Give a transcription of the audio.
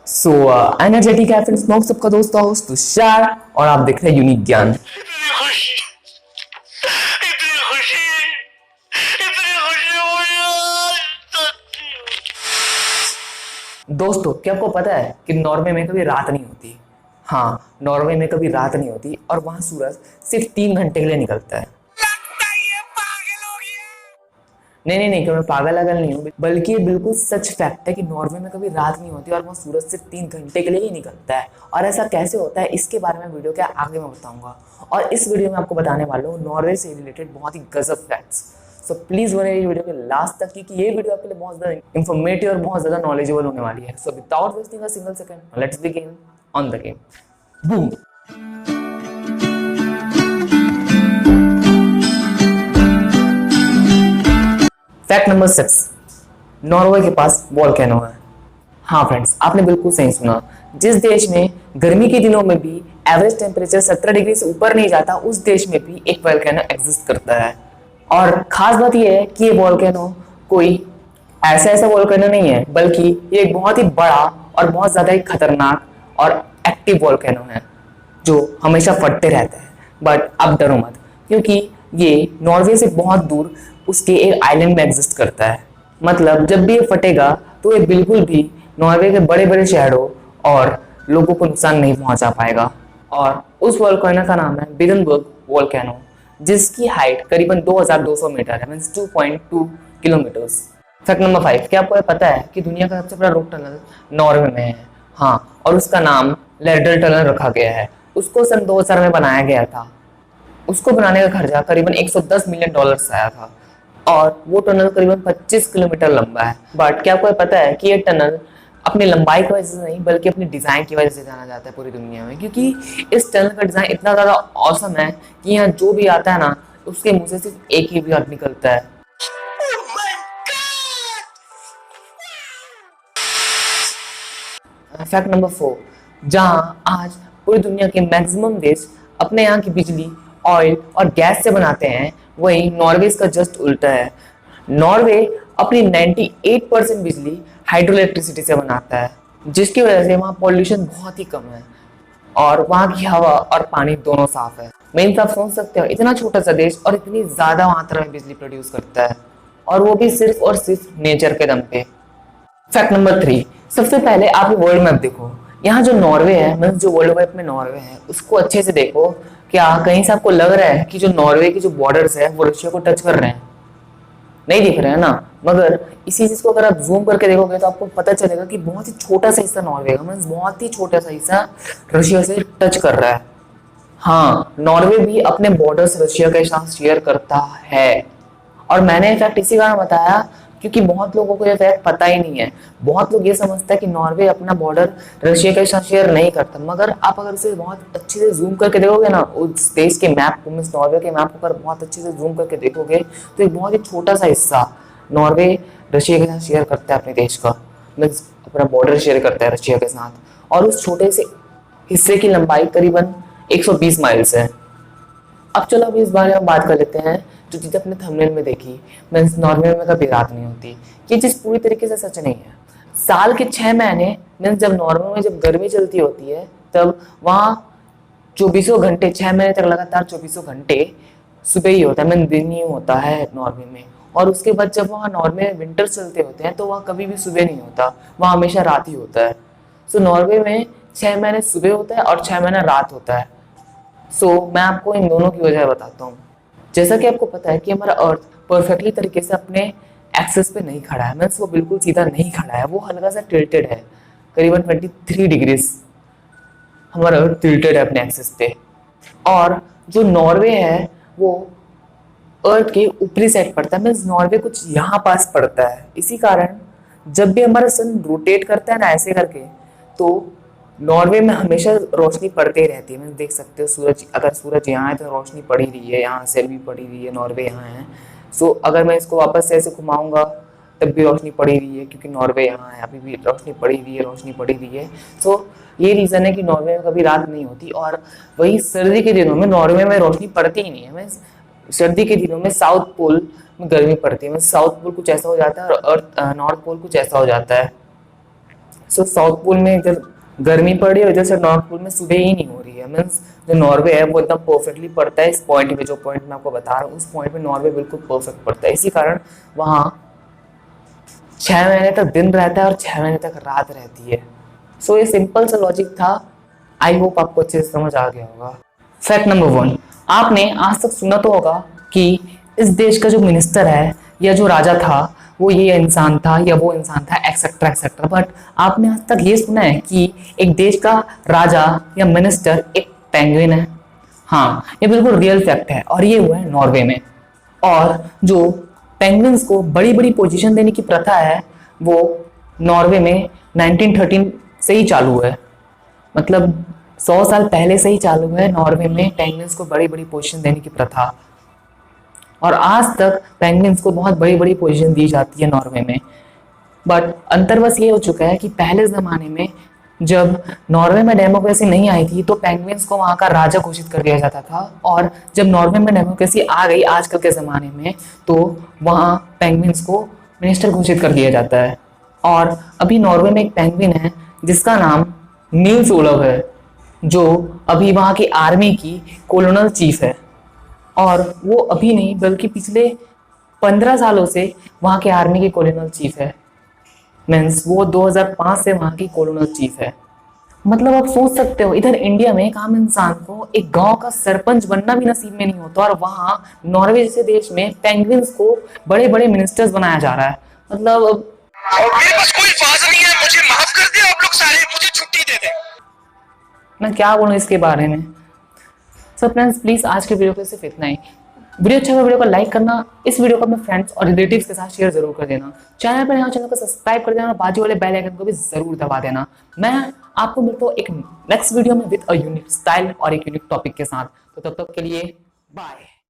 सो energetic FM smoke सबका दोस्त host Tushar और आप देख रहे हैं यूनिक ज्ञान। दोस्तों क्या आपको पता है कि नॉर्वे में कभी रात नहीं होती। हाँ, नॉर्वे में कभी रात नहीं होती और वहां सूरज सिर्फ 3 घंटे के लिए निकलता है। नहीं नहीं नहीं, मैं पागल अगल नहीं हूँ, बल्कि ये बिल्कुल सच फैक्ट है कि नॉर्वे में कभी रात नहीं होती और वहाँ सूरज सिर्फ 3 घंटे के लिए ही निकलता है। और ऐसा कैसे होता है इसके बारे में वीडियो के आगे मैं बताऊंगा। और इस वीडियो में आपको बताने वाला हूँ नॉर्वे से रिलेटेड बहुत ही गजब फैक्ट्स। सो प्लीज बने रहिए वीडियो के लास्ट तक, क्योंकि ये वीडियो आपके लिए बहुत ज्यादा इंफॉर्मेटिव और बहुत ज्यादा नॉलेजेबल होने वाली है। So without wasting a single second, let's begin on the game. Boom. Fact number 6, Norway के पास वोल्केनो है। हाँ फ्रेंड्स, आपने बिल्कुल सही सुना। जिस देश में गर्मी के दिनों में भी एवरेज टेम्परेचर 17 डिग्री से ऊपर नहीं जाता, उस देश में भी एक वोल्केनो एग्जिस्ट करता है। और खास बात यह है कि ये वोल्केनो कोई ऐसा वोल्केनो नहीं है, बल्कि ये एक बहुत ही बड़ा और बहुत ज्यादा ही खतरनाक और एक्टिव वोल्केनो है जो हमेशा फटते रहता है। बट अब डरो मत, क्योंकि ये नॉर्वे से बहुत दूर उसके एक आइलैंड में एग्जिस्ट करता है। मतलब जब भी ये फटेगा तो ये बिल्कुल भी नॉर्वे के बड़े बड़े शहरों और लोगों को नुकसान नहीं पहुंचा पाएगा। और उस वोल्केनो का नाम है बीरेनबर्ग वोल्केनो, जिसकी हाइट करीबन 2200 मीटर है, मींस 2.2 किलोमीटर्स। फैक्ट नंबर 5, क्या आपको पता है कि दुनिया का सबसे बड़ा रॉक टनल नॉर्वे में है? हाँ, और उसका नाम लेडल टनल रखा गया है। उसको सन 2000 में बनाया गया था। उसको बनाने का खर्चा करीबन 110 मिलियन डॉलर्स आया था और वो टनल करीबन 25 किलोमीटर लंबा है। बट क्या आपको पता है कि ये टनल अपनी लंबाई की वजह से नहीं, बल्कि अपनी डिजाइन की वजह से जाना जाता है पूरी दुनिया में, क्योंकि इस टनल का डिजाइन इतना ज्यादा औसम है कि यहाँ जो भी आता है ना, उसके मुंह से सिर्फ एक ही वर्ड निकलता है। फैक्ट नंबर 4, जहां आज पूरी दुनिया के मैक्सिमम देश अपने यहाँ की बिजली ऑयल और गैस से बनाते हैं, वही नॉर्वे का जस्ट उल्टा है। नॉर्वे अपनी 98% बिजली हाइड्रो इलेक्ट्रिसिटी से बनाता है, जिसकी वजह से वहाँ पॉल्यूशन बहुत ही कम है और वहाँ की हवा और पानी दोनों साफ है। मेन आप सोच सकते हो, इतना छोटा सा देश और इतनी ज्यादा मात्रा में बिजली प्रोड्यूस करता है, और वो भी सिर्फ और सिर्फ नेचर के दम पे। फैक्ट नंबर 3, सबसे पहले आप वर्ल्ड मैप देखो। यहाँ जो नॉर्वे है, मतलब जो वर्ल्ड मैप में नॉर्वे है, उसको अच्छे से देखो। क्या कहीं से आपको लग रहा है कि जो नॉर्वे के जो बॉर्डर्स है वो रशिया को टच कर रहे हैं? नहीं दिख रहे हैं ना। मगर इसी चीज को अगर आप जूम करके देखोगे तो आपको पता चलेगा कि बहुत ही छोटा सा हिस्सा नॉर्वे का, मतलब बहुत ही छोटा सा हिस्सा रशिया से टच कर रहा है। हाँ, नॉर्वे भी अपने बॉर्डर्स रशिया के साथ शेयर करता है। और मैंने इनफैक्ट इसी कारण बताया क्योंकि बहुत लोगों को ये फैक्ट पता ही नहीं है। बहुत लोग ये समझते हैं कि नॉर्वे अपना बॉर्डर रशिया के साथ शेयर नहीं करता, मगर आप अगर उसे बहुत अच्छे से जूम करके देखोगे ना, उस देश के मैप को, मींस नॉर्वे के मैप को अगर बहुत अच्छे से जूम करके देखोगे तो एक बहुत ही छोटा सा हिस्सा नॉर्वे रशिया के साथ शेयर करता है अपने देश का, मीन्स अपना बॉर्डर शेयर करता है रशिया के साथ। और उस छोटे से हिस्से की लंबाई करीबन 120 माइल्स है। अब चलो अभी इस बारे में बात कर लेते हैं जो चीज़ अपने थंबनेल में देखी, मीन्स नॉर्वे में कभी रात नहीं होती। ये चीज़ पूरी तरीके से सच नहीं है। साल के 6 महीने, मीन्स जब नॉर्वे में जब गर्मी चलती होती है, तब वहाँ 24 घंटे, 6 महीने तक लगातार 24 घंटे सुबह ही होता है, मीन दिन ही होता है नॉर्वे में। और उसके बाद जब वहाँ नॉर्वे में विंटर चलते होते हैं तो वहाँ कभी भी सुबह नहीं होता, वहाँ हमेशा रात ही होता है। सो नॉर्वे में 6 महीने सुबह होता है और 6 महीने रात होता है। मैं आपको इन दोनों की वजह बताता हूँ। जैसा कि आपको पता है कि हमारा अर्थ परफेक्टली तरीके से अपने एक्सेस पे नहीं खड़ा है, मीन्स वो बिल्कुल सीधा नहीं खड़ा है, वो हल्का सा टिल्टेड है, करीबन 23 डिग्रीज हमारा अर्थ टिल्टेड है अपने एक्सेस पे। और जो नॉर्वे है वो अर्थ के ऊपरी साइड पड़ता है, मीन्स नॉर्वे कुछ यहाँ पास पड़ता है। इसी कारण जब भी हमारा सन रोटेट करता है ना ऐसे करके, तो नॉर्वे में हमेशा रोशनी पड़ती ही रहती है। मैं देख सकते हो सूरज, अगर सूरज यहाँ है तो रोशनी पड़ ही रही है, यहाँ से भी पड़ ही रही है, नॉर्वे यहाँ है। अगर मैं इसको वापस से ऐसे घुमाऊंगा तब भी रोशनी पड़ ही रही है, क्योंकि नॉर्वे यहाँ है, अभी भी रोशनी पड़ ही रही है, रोशनी पड़ ही रही है। ये रीज़न है कि नॉर्वे में कभी रात नहीं होती। और वही सर्दी के दिनों में नॉर्वे में रोशनी पड़ती ही नहीं है। मैं सर्दी के दिनों में साउथ पोल में गर्मी पड़ती है, मैं साउथ पोल कुछ ऐसा हो जाता है और नॉर्थ पोल कुछ ऐसा हो जाता है। सो साउथ पोल में इधर गर्मी पड़ रही है, इधर से नॉर्थ पोल में सुबह ही नहीं हो रही है। मीन्स जो नॉर्वे है वो एकदम परफेक्टली पड़ता है इस पॉइंट पे, जो पॉइंट मैं आपको बता रहा हूँ उस पॉइंट पे नॉर्वे बिल्कुल परफेक्ट पड़ता है। इसी कारण वहाँ 6 महीने तक दिन रहता है और 6 महीने तक रात रहती है। सो ये सिंपल सा लॉजिक था। आई होप आपको अच्छे से समझ आ गया होगा। फैक्ट नंबर 1, आपने आज तक सुना तो होगा कि इस देश का जो मिनिस्टर है या जो राजा था वो ये इंसान था या वो इंसान था, एक्सेट्रा एक्सेट्रा। बट आपने आज तक ये सुना है कि एक देश का राजा या मिनिस्टर एक पेंगुइन है? हाँ, ये बिल्कुल रियल फैक्ट है और ये हुआ है नॉर्वे में। और जो पेंगुइन्स को बड़ी बड़ी पोजीशन देने की प्रथा है वो नॉर्वे में 1913 से ही चालू है। मतलब 100 साल पहले से ही चालू है नॉर्वे में पेंगुइन्स को बड़ी बड़ी पोजीशन देने की प्रथा। और आज तक पेंगुइन्स को बहुत बड़ी बड़ी पोजीशन दी जाती है नॉर्वे में। बट अंतर बस ये हो चुका है कि पहले ज़माने में जब नॉर्वे में डेमोक्रेसी नहीं आई थी तो पेंगुइन्स को वहाँ का राजा घोषित कर दिया जाता था, और जब नॉर्वे में डेमोक्रेसी आ गई आजकल के ज़माने में तो वहाँ पेंगुइन्स को मिनिस्टर घोषित कर दिया जाता है। और अभी नॉर्वे में एक पेंगुइन है जिसका नाम नील्स ओलव है, जो अभी वहाँ की आर्मी की कोलोनल चीफ है। और वो अभी नहीं बल्कि पिछले 15 सालों से वहाँ के आर्मी की कोलोनल चीफ है। मीन्स वो 2005 से वहाँ की कोलोनल चीफ है। मतलब आप सोच सकते हो इधर इंडिया में एक आम इंसान को एक गांव का सरपंच बनना भी नसीब में नहीं होता, और वहाँ नॉर्वे जैसे देश में पेंगुइन्स को बड़े बड़े मिनिस्टर्स बनाया जा रहा है। मतलब मेरे पास कोई आवाज नहीं है, मुझे माफ कर दे आप लोग सारे, मुझे छुट्टी दे दे। मैं क्या बोलूँ इसके बारे में। सो फ्रेंड्स प्लीज आज के वीडियो पे सिर्फ इतना ही। वीडियो अच्छा लगा वीडियो को लाइक करना, इस वीडियो को अपने फ्रेंड्स और रिलेटिव्स के साथ शेयर जरूर कर देना। चैनल पर नया चैनल को सब्सक्राइब कर देना और बाजू वाले बेल आइकन को भी जरूर दबा देना। मैं आपको मिलता हूँ एक नेक्स्ट वीडियो में विद अ यूनिक स्टाइल और एक यूनिक टॉपिक के साथ। तो तब तक के लिए बाय।